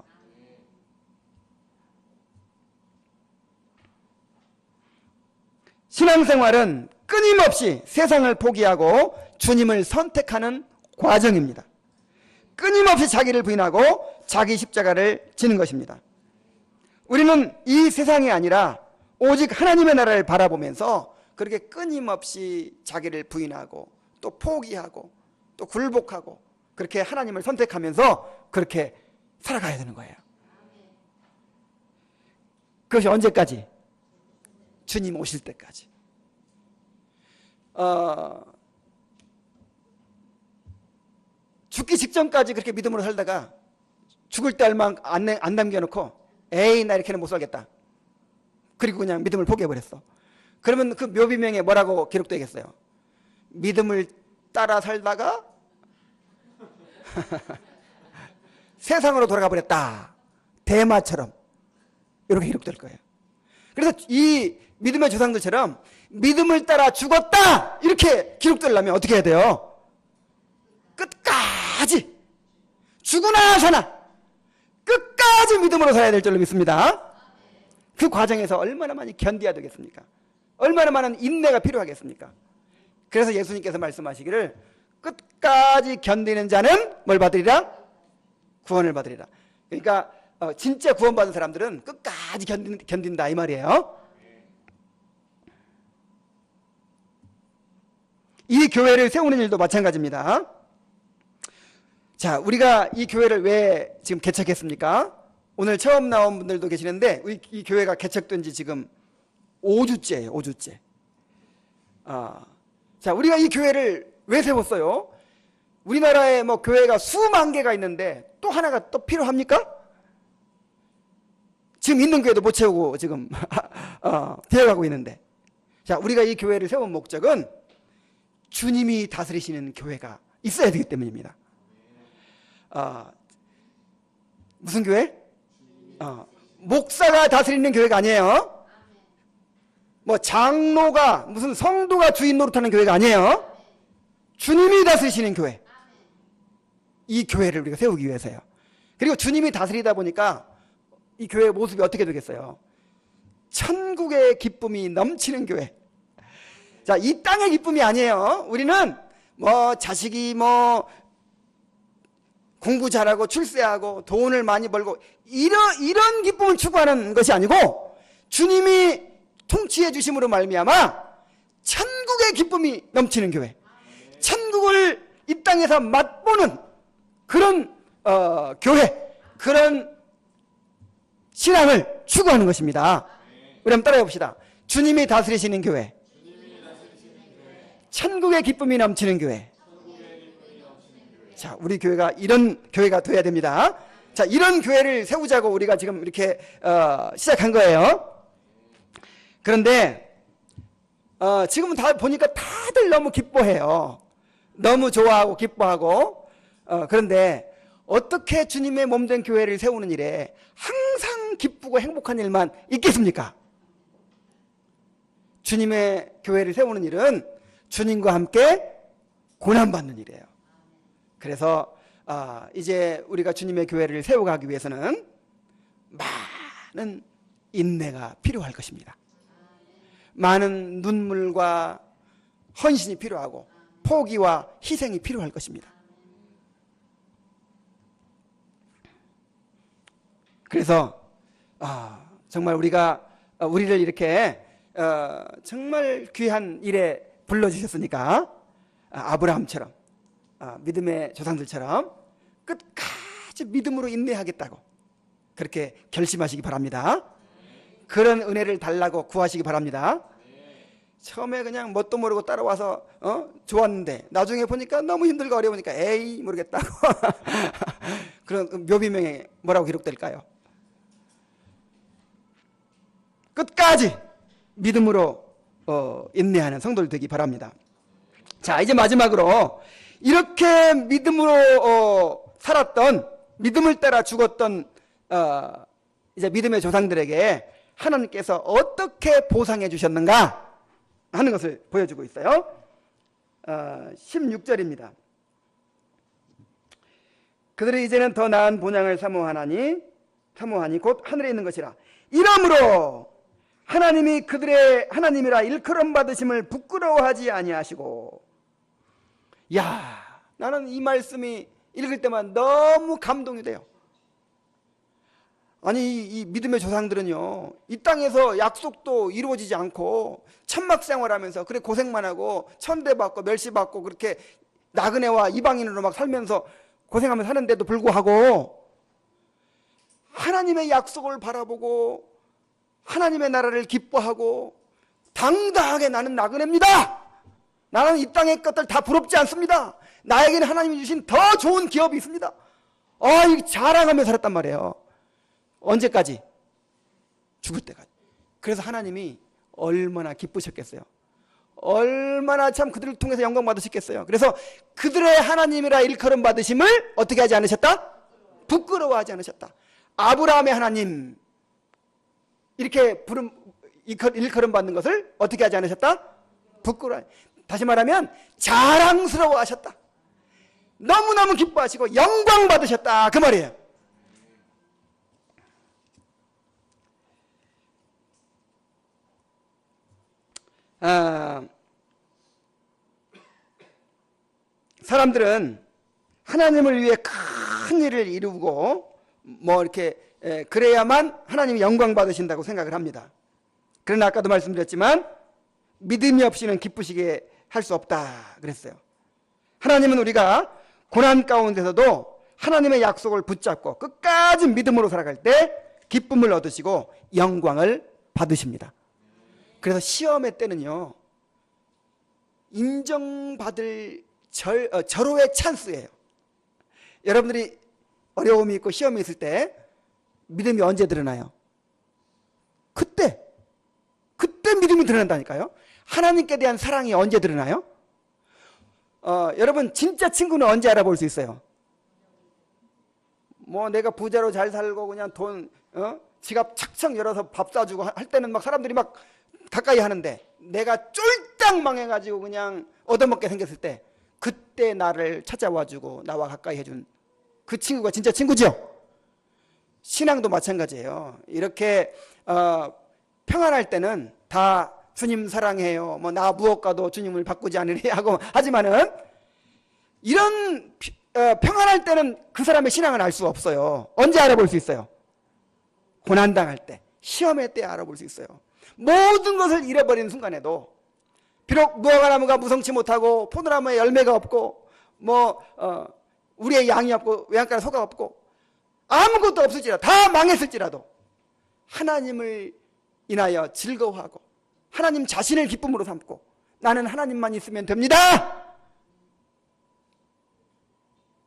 신앙생활은 끊임없이 세상을 포기하고 주님을 선택하는 과정입니다. 끊임없이 자기를 부인하고 자기 십자가를 지는 것입니다. 우리는 이 세상이 아니라 오직 하나님의 나라를 바라보면서 그렇게 끊임없이 자기를 부인하고 또 포기하고 또 굴복하고 그렇게 하나님을 선택하면서 그렇게 살아가야 되는 거예요. 그것이 언제까지? 주님 오실 때까지. 죽기 직전까지 그렇게 믿음으로 살다가 죽을 때 얼마 안 남겨놓고 에이 나 이렇게는 못 살겠다. 그리고 그냥 믿음을 포기해버렸어. 그러면 그 묘비명에 뭐라고 기록되겠어요? 믿음을 따라 살다가 세상으로 돌아가 버렸다. 대마처럼 이렇게 기록될 거예요. 그래서 이 믿음의 조상들처럼 믿음을 따라 죽었다 이렇게 기록되려면 어떻게 해야 돼요? 끝까지 죽으나 사나 끝까지 믿음으로 살아야 될 줄로 믿습니다. 그 과정에서 얼마나 많이 견뎌야 되겠습니까? 얼마나 많은 인내가 필요하겠습니까? 그래서 예수님께서 말씀하시기를 끝까지 견디는 자는 뭘 받으리라? 구원을 받으리라. 그러니까 진짜 구원받은 사람들은 끝까지 견딘다 이 말이에요. 이 교회를 세우는 일도 마찬가지입니다. 자, 우리가 이 교회를 왜 지금 개척했습니까? 오늘 처음 나온 분들도 계시는데 이 교회가 개척된 지 지금 5주째예요. 5주째. 자, 우리가 이 교회를 왜 세웠어요? 우리나라에 뭐 교회가 수만 개가 있는데 또 하나가 또 필요합니까? 지금 있는 교회도 못 채우고 지금 되어가고 있는데. 자, 우리가 이 교회를 세운 목적은 주님이 다스리시는 교회가 있어야 되기 때문입니다. 무슨 교회? 목사가 다스리는 교회가 아니에요. 뭐 장로가 무슨 성도가 주인 노릇하는 교회가 아니에요. 주님이 다스리시는 교회. 이 교회를 우리가 세우기 위해서요. 그리고 주님이 다스리다 보니까 이 교회의 모습이 어떻게 되겠어요? 천국의 기쁨이 넘치는 교회. 자, 이 땅의 기쁨이 아니에요. 우리는 뭐 자식이 뭐 공부 잘하고 출세하고 돈을 많이 벌고 이런 기쁨을 추구하는 것이 아니고 주님이 통치해 주심으로 말미암아 천국의 기쁨이 넘치는 교회, 천국을 이 땅에서 맛보는 그런 교회, 그런 신앙을 추구하는 것입니다. 우리 한번 따라해 봅시다. 주님이 다스리시는 교회, 천국의 기쁨이 넘치는 교회. 자, 우리 교회가 이런 교회가 돼야 됩니다. 자, 이런 교회를 세우자고 우리가 지금 이렇게 시작한 거예요. 그런데 지금은 다 보니까 다들 너무 기뻐해요. 너무 좋아하고 기뻐하고. 그런데 어떻게 주님의 몸된 교회를 세우는 일에 항상 기쁘고 행복한 일만 있겠습니까? 주님의 교회를 세우는 일은 주님과 함께 고난받는 일이에요. 그래서 이제 우리가 주님의 교회를 세워가기 위해서는 많은 인내가 필요할 것입니다. 많은 눈물과 헌신이 필요하고 포기와 희생이 필요할 것입니다. 그래서 정말 우리를 이렇게 정말 귀한 일에 불러주셨으니까 아브라함처럼 믿음의 조상들처럼 끝까지 믿음으로 인내하겠다고 그렇게 결심하시기 바랍니다. 그런 은혜를 달라고 구하시기 바랍니다. 처음에 그냥 뭣도 모르고 따라와서 좋았는데 나중에 보니까 너무 힘들고 어려우니까 에이 모르겠다고 그런 묘비명에 뭐라고 기록될까요? 끝까지 믿음으로 인내하는 성도들 되기 바랍니다. 자, 이제 마지막으로 이렇게 믿음으로 살았던, 믿음을 따라 죽었던 이제 믿음의 조상들에게 하나님께서 어떻게 보상해 주셨는가 하는 것을 보여주고 있어요. 16절입니다. 그들이 이제는 더 나은 본향을 사모하니 곧 하늘에 있는 것이라. 이러므로 하나님이 그들의 하나님이라 일컬음 받으심을 부끄러워하지 아니하시고. 야, 나는 이 말씀이 읽을 때만 너무 감동이 돼요. 아니, 이 믿음의 조상들은요, 이 땅에서 약속도 이루어지지 않고 천막 생활하면서 그래 고생만 하고 천대받고 멸시받고 그렇게 나그네와 이방인으로 막 살면서 고생하면서 사는데도 불구하고 하나님의 약속을 바라보고 하나님의 나라를 기뻐하고 당당하게 나는 나그네입니다. 나는 이 땅의 것들 다 부럽지 않습니다. 나에게는 하나님이 주신 더 좋은 기업이 있습니다. 이 자랑하며 살았단 말이에요. 언제까지? 죽을 때까지. 그래서 하나님이 얼마나 기쁘셨겠어요. 얼마나 참 그들을 통해서 영광 받으셨겠어요. 그래서 그들의 하나님이라 일컬음 받으심을 어떻게 하지 않으셨다? 부끄러워하지 않으셨다. 아브라함의 하나님 이렇게 일컬음 받는 것을 어떻게 하지 않으셨다? 부끄러워. 다시 말하면 자랑스러워 하셨다. 너무너무 기뻐하시고 영광 받으셨다 그 말이에요. 사람들은 하나님을 위해 큰 일을 이루고 뭐 이렇게 그래야만 하나님이 영광 받으신다고 생각을 합니다. 그러나 아까도 말씀드렸지만 믿음이 없이는 기쁘시게 할 수 없다 그랬어요. 하나님은 우리가 고난 가운데서도 하나님의 약속을 붙잡고 끝까지 믿음으로 살아갈 때 기쁨을 얻으시고 영광을 받으십니다. 그래서 시험의 때는요, 인정받을 절호의 찬스예요. 여러분들이 어려움이 있고 시험이 있을 때 믿음이 언제 드러나요? 그때 믿음이 드러난다니까요. 하나님께 대한 사랑이 언제 드러나요? 여러분 진짜 친구는 언제 알아볼 수 있어요? 뭐 내가 부자로 잘 살고 그냥 돈 지갑 착착 열어서 밥 사주고 할 때는 막 사람들이 막 가까이 하는데, 내가 쫄딱 망해가지고 그냥 얻어먹게 생겼을 때 그때 나를 찾아와주고 나와 가까이 해준 그 친구가 진짜 친구죠. 신앙도 마찬가지예요. 이렇게 평안할 때는 다 주님 사랑해요, 뭐 나 무엇과도 주님을 바꾸지 않으리 하고 하지만은 이런 평안할 때는 그 사람의 신앙을 알 수 없어요. 언제 알아볼 수 있어요? 고난당할 때, 시험의 때 알아볼 수 있어요. 모든 것을 잃어버리는 순간에도, 비록 무화과나무가 무성치 못하고 포도나무에 열매가 없고 뭐 우리의 양이 없고 외양간에 소가 없고 아무것도 없을지라도, 다 망했을지라도 하나님을 인하여 즐거워하고 하나님 자신을 기쁨으로 삼고 나는 하나님만 있으면 됩니다.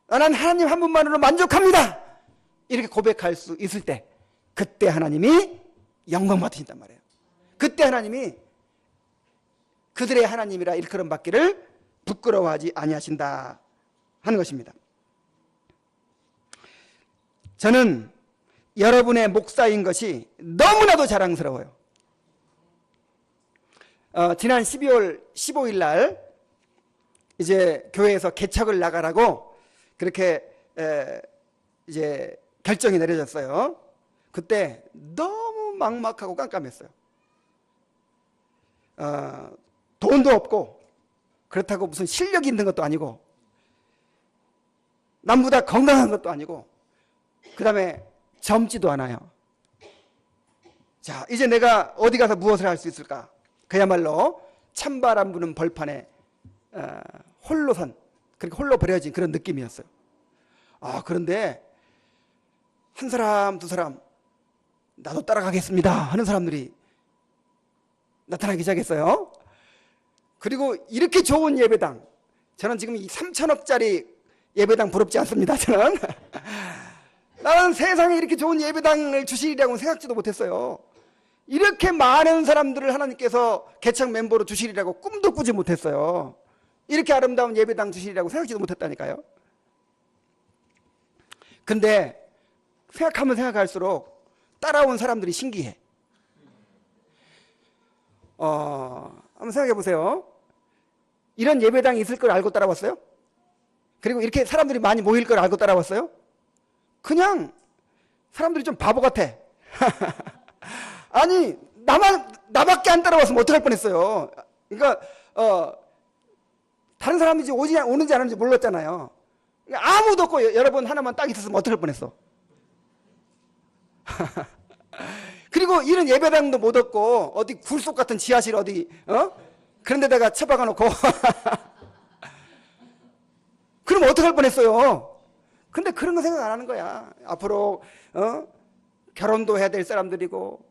나는 하나님 한 분만으로 만족합니다. 이렇게 고백할 수 있을 때 그때 하나님이 영광 받으신단 말이에요. 그때 하나님이 그들의 하나님이라 일컬음 받기를 부끄러워하지 아니하신다 하는 것입니다. 저는 여러분의 목사인 것이 너무나도 자랑스러워요. 지난 12월 15일 날 이제 교회에서 개척을 나가라고 그렇게 이제 결정이 내려졌어요. 그때 너무 막막하고 깜깜했어요. 돈도 없고 그렇다고 무슨 실력이 있는 것도 아니고 남보다 건강한 것도 아니고 그 다음에 젊지도 않아요. 자, 이제 내가 어디 가서 무엇을 할 수 있을까? 그야말로 찬바람 부는 벌판에 홀로선, 그렇게 홀로 버려진 그런 느낌이었어요. 그런데 한 사람 두 사람 나도 따라가겠습니다 하는 사람들이 나타나기 시작했어요. 그리고 이렇게 좋은 예배당, 저는 지금 이 3천억짜리 예배당 부럽지 않습니다. 저는 나는 세상에 이렇게 좋은 예배당을 주시리라고 생각지도 못했어요. 이렇게 많은 사람들을 하나님께서 개척 멤버로 주시리라고 꿈도 꾸지 못했어요. 이렇게 아름다운 예배당 주시리라고 생각지도 못했다니까요. 근데 생각하면 생각할수록 따라온 사람들이 신기해. 한번 생각해 보세요. 이런 예배당이 있을 걸 알고 따라왔어요? 그리고 이렇게 사람들이 많이 모일 걸 알고 따라왔어요? 그냥 사람들이 좀 바보 같아. 아니, 나밖에 안 따라왔으면 어떡할 뻔했어요. 그러니까, 다른 사람들이 오는지 안 오는지 몰랐잖아요. 그러니까 아무도 없고 여러분 하나만 딱 있었으면 어떡할 뻔했어. 그리고 이런 예배당도 못 얻고, 어디 굴속 같은 지하실 어디, 그런 데다가 처박아 놓고. 그럼 어떡할 뻔했어요. 근데 그런 거 생각 안 하는 거야. 앞으로, 결혼도 해야 될 사람들이고,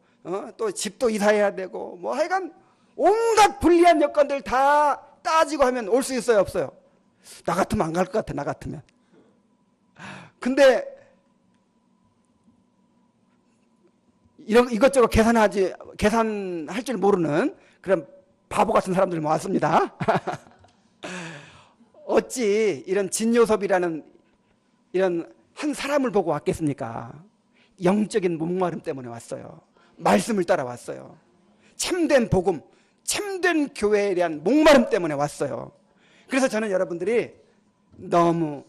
또 집도 이사해야 되고, 뭐 하여간 온갖 불리한 여건들 다 따지고 하면 올 수 있어요, 없어요? 나 같으면 안 갈 것 같아, 나 같으면. 근데 이것저것 계산할 줄 모르는 그런 바보 같은 사람들이 모았습니다. 어찌 이런 진요섭이라는 이런 한 사람을 보고 왔겠습니까? 영적인 목마름 때문에 왔어요. 말씀을 따라왔어요. 참된 복음, 참된 교회에 대한 목마름 때문에 왔어요. 그래서 저는 여러분들이 너무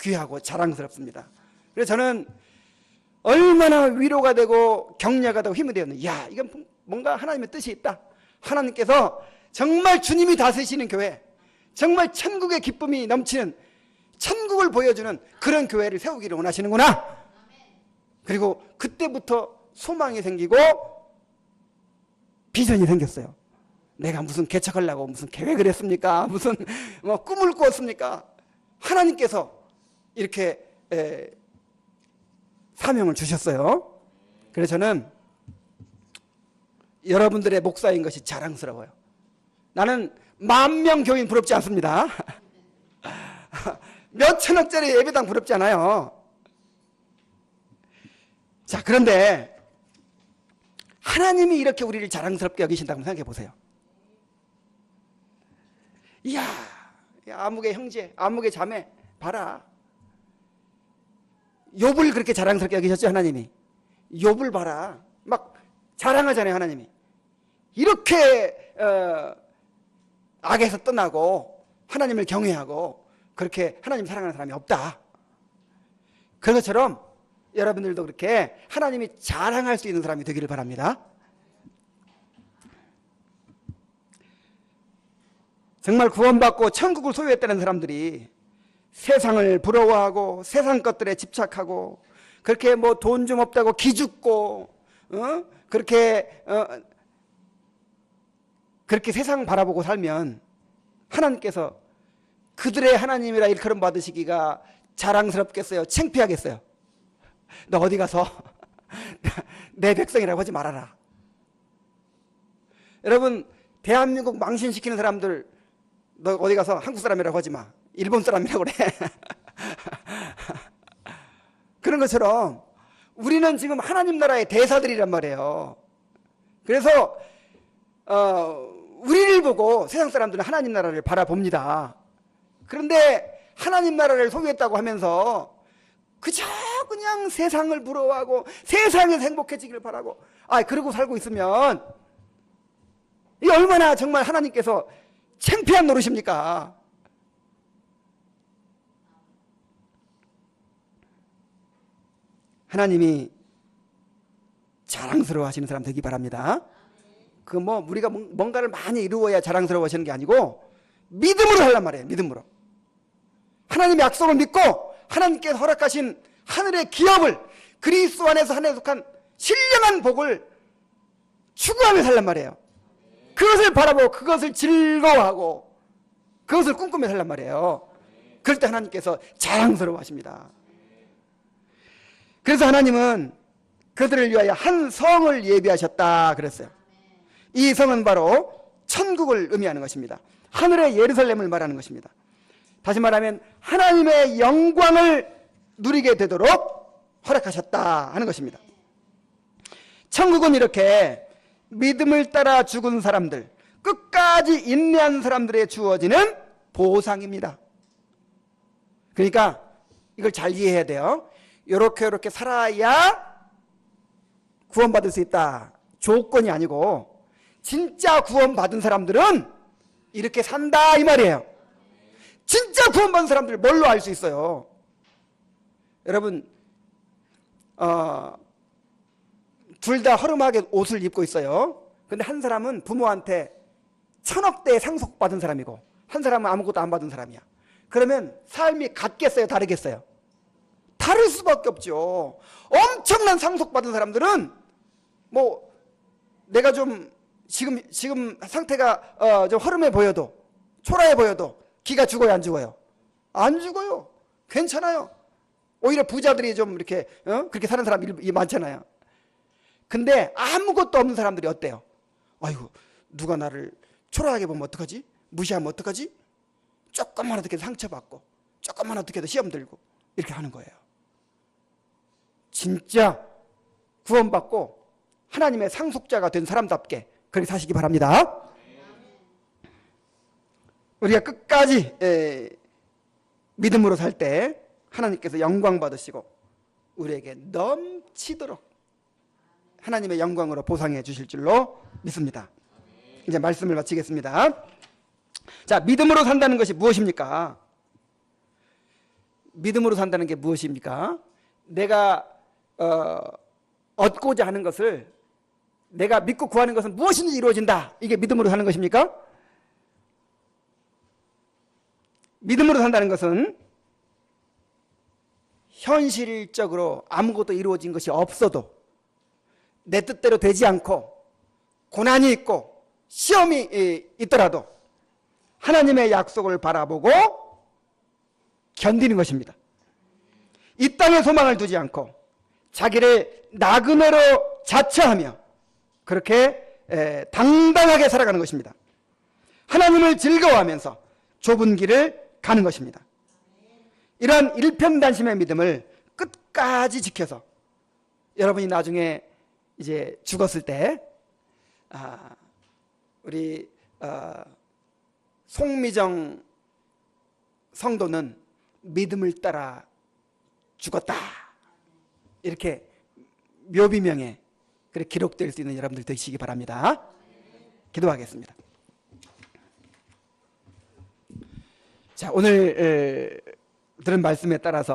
귀하고 자랑스럽습니다. 그래서 저는 얼마나 위로가 되고 격려가 되고 힘이 되었는지, 야, 이건 뭔가 하나님의 뜻이 있다. 하나님께서 정말 주님이 다스리시는 교회, 정말 천국의 기쁨이 넘치는, 천국을 보여주는 그런 교회를 세우기를 원하시는구나. 그리고 그때부터 소망이 생기고 비전이 생겼어요. 내가 무슨 개척하려고 무슨 계획을 했습니까? 무슨 뭐 꿈을 꾸었습니까? 하나님께서 이렇게 사명을 주셨어요. 그래서 저는 여러분들의 목사인 것이 자랑스러워요. 나는 10,000명 교인 부럽지 않습니다. 몇 천억짜리 예배당 부럽지 않아요. 자, 그런데 하나님이 이렇게 우리를 자랑스럽게 여기신다고 생각해 보세요. 이야, 아무개 형제, 아무개 자매 봐라. 욥을 그렇게 자랑스럽게 여기셨죠, 하나님이. 욥을 봐라. 막 자랑하잖아요, 하나님이. 이렇게 악에서 떠나고 하나님을 경외하고 그렇게 하나님 사랑하는 사람이 없다. 그런 것처럼 여러분들도 그렇게 하나님이 자랑할 수 있는 사람이 되기를 바랍니다. 정말 구원받고 천국을 소유했다는 사람들이 세상을 부러워하고 세상 것들에 집착하고 그렇게 뭐 돈 좀 없다고 기죽고 그렇게 세상 바라보고 살면 하나님께서 그들의 하나님이라 일컬음 받으시기가 자랑스럽겠어요? 창피하겠어요? 너 어디 가서 내 백성이라고 하지 말아라. 여러분, 대한민국 망신시키는 사람들 너 어디 가서 한국 사람이라고 하지 마. 일본 사람이라고 그래. 그런 것처럼 우리는 지금 하나님 나라의 대사들이란 말이에요. 그래서 우리를 보고 세상 사람들은 하나님 나라를 바라봅니다. 그런데 하나님 나라를 소유했다고 하면서 그저 그냥 세상을 부러워하고 세상에서 행복해지기를 바라고 그러고 살고 있으면 이게 얼마나 정말 하나님께서 창피한 노릇입니까? 하나님이 자랑스러워 하시는 사람 되기 바랍니다. 우리가 뭔가를 많이 이루어야 자랑스러워 하시는 게 아니고 믿음으로 하란 말이에요. 믿음으로. 하나님의 약속을 믿고 하나님께서 허락하신 하늘의 기업을 그리스도 안에서 하나님에 속한 신령한 복을 추구하며 살란 말이에요. 그것을 바라보고 그것을 즐거워하고 그것을 꿈꾸며 살란 말이에요. 그럴 때 하나님께서 자랑스러워 하십니다. 그래서 하나님은 그들을 위하여 한 성을 예비하셨다 그랬어요. 이 성은 바로 천국을 의미하는 것입니다. 하늘의 예루살렘을 말하는 것입니다. 다시 말하면 하나님의 영광을 누리게 되도록 허락하셨다 하는 것입니다. 천국은 이렇게 믿음을 따라 죽은 사람들, 끝까지 인내한 사람들에 주어지는 보상입니다. 그러니까 이걸 잘 이해해야 돼요. 이렇게 살아야 구원받을 수 있다. 조건이 아니고 진짜 구원받은 사람들은 이렇게 산다 이 말이에요. 진짜 구원받은 사람들 뭘로 알 수 있어요? 여러분 둘 다 허름하게 옷을 입고 있어요. 근데 한 사람은 부모한테 1000억대의 상속받은 사람이고 한 사람은 아무것도 안 받은 사람이야. 그러면 삶이 같겠어요? 다르겠어요? 다를 수밖에 없죠. 엄청난 상속받은 사람들은 뭐 내가 좀 지금 상태가 좀 허름해 보여도, 초라해 보여도 기가 죽어요, 안 죽어요? 안 죽어요. 괜찮아요. 오히려 부자들이 좀 이렇게 그렇게 사는 사람이 많잖아요. 근데 아무것도 없는 사람들이 어때요? 아이고, 누가 나를 초라하게 보면 어떡하지? 무시하면 어떡하지? 조금만 어떻게 상처받고 조금만 어떻게 시험 들고 이렇게 하는 거예요. 진짜 구원받고 하나님의 상속자가 된 사람답게 그렇게 사시기 바랍니다. 우리가 끝까지 믿음으로 살 때 하나님께서 영광 받으시고 우리에게 넘치도록 하나님의 영광으로 보상해 주실 줄로 믿습니다. 이제 말씀을 마치겠습니다. 자, 믿음으로 산다는 것이 무엇입니까? 믿음으로 산다는 게 무엇입니까? 내가 얻고자 하는 것을, 내가 믿고 구하는 것은 무엇인지 이루어진다. 이게 믿음으로 사는 것입니까? 믿음으로 산다는 것은 현실적으로 아무것도 이루어진 것이 없어도 내 뜻대로 되지 않고 고난이 있고 시험이 있더라도 하나님의 약속을 바라보고 견디는 것입니다. 이 땅에 소망을 두지 않고 자기를 나그네로 자처하며 그렇게 당당하게 살아가는 것입니다. 하나님을 즐거워하면서 좁은 길을 가는 것입니다. 이러한 일편단심의 믿음을 끝까지 지켜서 여러분이 나중에 이제 죽었을 때 우리 송미정 성도는 믿음을 따라 죽었다, 이렇게 묘비명에 그렇게 기록될 수 있는 여러분들 되시기 바랍니다. 기도하겠습니다. 자, 오늘 들은 말씀에 따라서